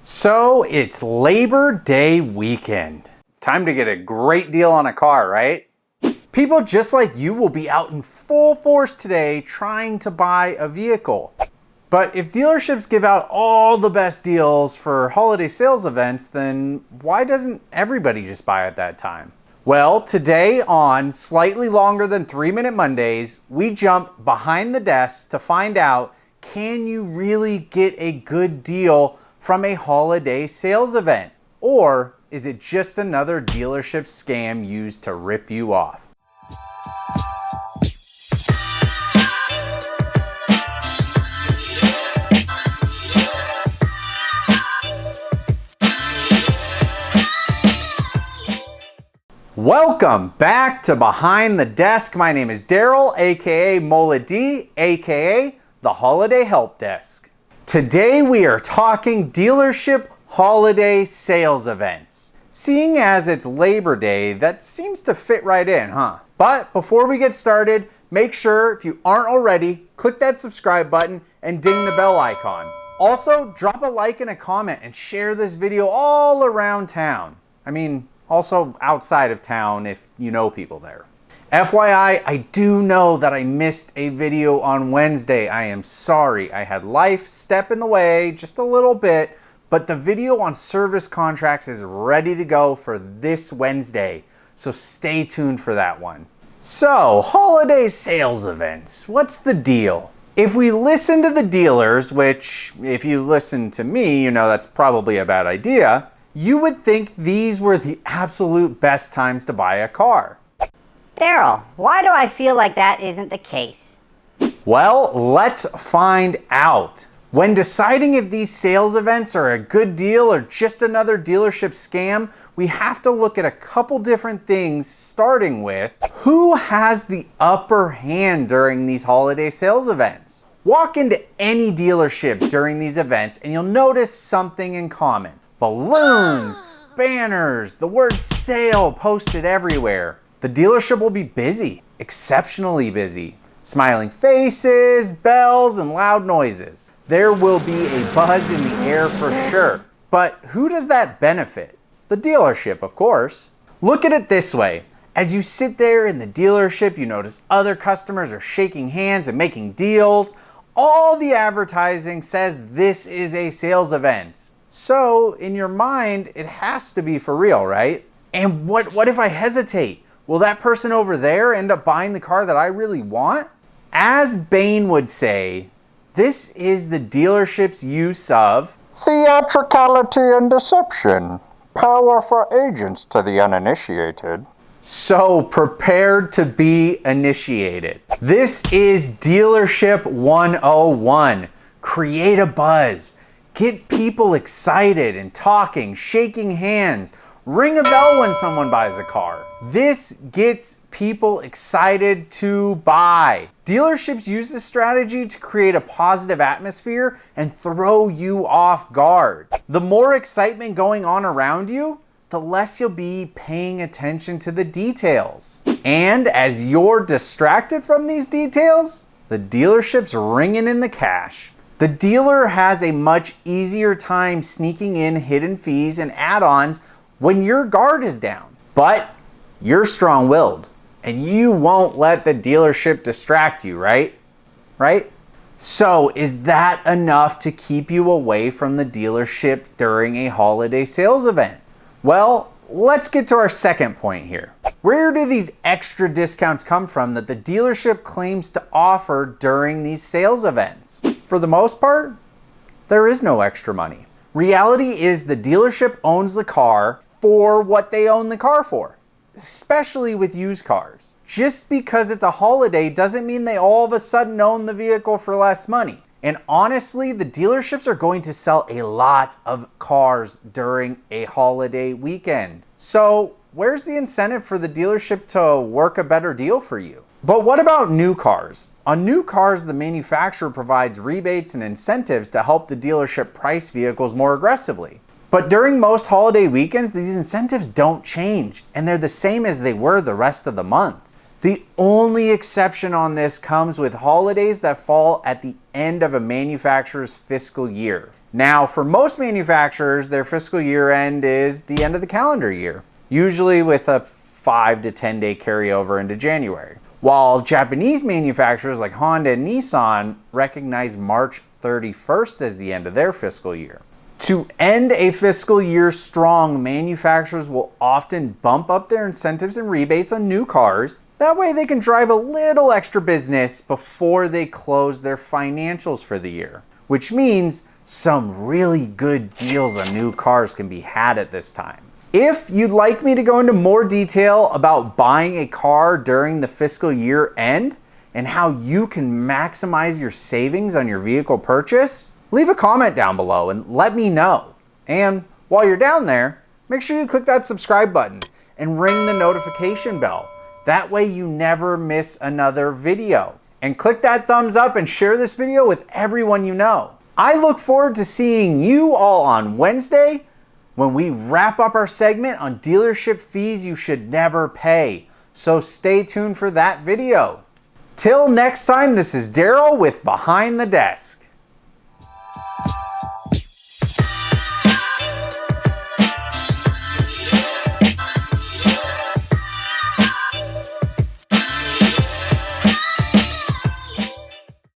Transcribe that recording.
So it's Labor Day weekend. Time to get a great deal on a car, right? People just like you will be out in full force today trying to buy a vehicle. But if dealerships give out all the best deals for holiday sales events, then why doesn't everybody just buy at that time? Well, today on Slightly Longer Than 3-Minute Mondays, we jump behind the desk to find out, can you really get a good deal from a holiday sales event? Or is it just another dealership scam used to rip you off? Welcome back to Behind the Desk. My name is Daryl, aka Mola D, aka the Holiday Help Desk. Today we are talking dealership holiday sales events. Seeing as it's Labor Day, that seems to fit right in, huh? But before we get started, make sure, if you aren't already, click that subscribe button and ding the bell icon. Also, drop a like and a comment and share this video all around town. Also outside of town if you know people there. FYI, I do know that I missed a video on Wednesday. I am sorry. I had life step in the way just a little bit, but the video on service contracts is ready to go for this Wednesday, so stay tuned for that one. So, holiday sales events, what's the deal? If we listen to the dealers, which if you listen to me, you know that's probably a bad idea, you would think these were the absolute best times to buy a car. Daryl, why do I feel like that isn't the case? Well, let's find out. When deciding if these sales events are a good deal or just another dealership scam, we have to look at a couple different things, starting with who has the upper hand during these holiday sales events. Walk into any dealership during these events and you'll notice something in common. Balloons, banners, the word sale posted everywhere. The dealership will be busy, exceptionally busy. Smiling faces, bells, and loud noises. There will be a buzz in the air for sure. But who does that benefit? The dealership, of course. Look at it this way. As you sit there in the dealership, you notice other customers are shaking hands and making deals. All the advertising says this is a sales event. So in your mind, it has to be for real, right? And what if I hesitate? Will that person over there end up buying the car that I really want? As Bain would say, this is the dealership's use of theatricality and deception, power for agents to the uninitiated. So prepared to be initiated. This is Dealership 101. Create a buzz. Get people excited and talking, shaking hands. Ring a bell when someone buys a car. This gets people excited to buy. Dealerships use this strategy to create a positive atmosphere and throw you off guard. The more excitement going on around you, the less you'll be paying attention to the details. And as you're distracted from these details, the dealership's ringing in the cash. The dealer has a much easier time sneaking in hidden fees and add-ons when your guard is down. But you're strong-willed and you won't let the dealership distract you, right? So is that enough to keep you away from the dealership during a holiday sales event? Well, let's get to our second point here. Where do these extra discounts come from that the dealership claims to offer during these sales events? For the most part, there is no extra money. Reality is the dealership owns the car for what they own the car for, especially with used cars. Just because it's a holiday doesn't mean they all of a sudden own the vehicle for less money. And honestly, the dealerships are going to sell a lot of cars during a holiday weekend. So where's the incentive for the dealership to work a better deal for you? But what about new cars? On new cars, the manufacturer provides rebates and incentives to help the dealership price vehicles more aggressively. But during most holiday weekends, these incentives don't change, and they're the same as they were the rest of the month. The only exception on this comes with holidays that fall at the end of a manufacturer's fiscal year. Now, for most manufacturers, their fiscal year end is the end of the calendar year, usually with a 5 to 10 day carryover into January. While Japanese manufacturers like Honda and Nissan recognize March 31st as the end of their fiscal year. To end a fiscal year strong, manufacturers will often bump up their incentives and rebates on new cars. That way they can drive a little extra business before they close their financials for the year, which means some really good deals on new cars can be had at this time. If you'd like me to go into more detail about buying a car during the fiscal year end and how you can maximize your savings on your vehicle purchase, leave a comment down below and let me know. And while you're down there, make sure you click that subscribe button and ring the notification bell. That way you never miss another video. And click that thumbs up and share this video with everyone you know. I look forward to seeing you all on Wednesday when we wrap up our segment on dealership fees you should never pay. So stay tuned for that video. Till next time, this is Daryl with Behind the Desk.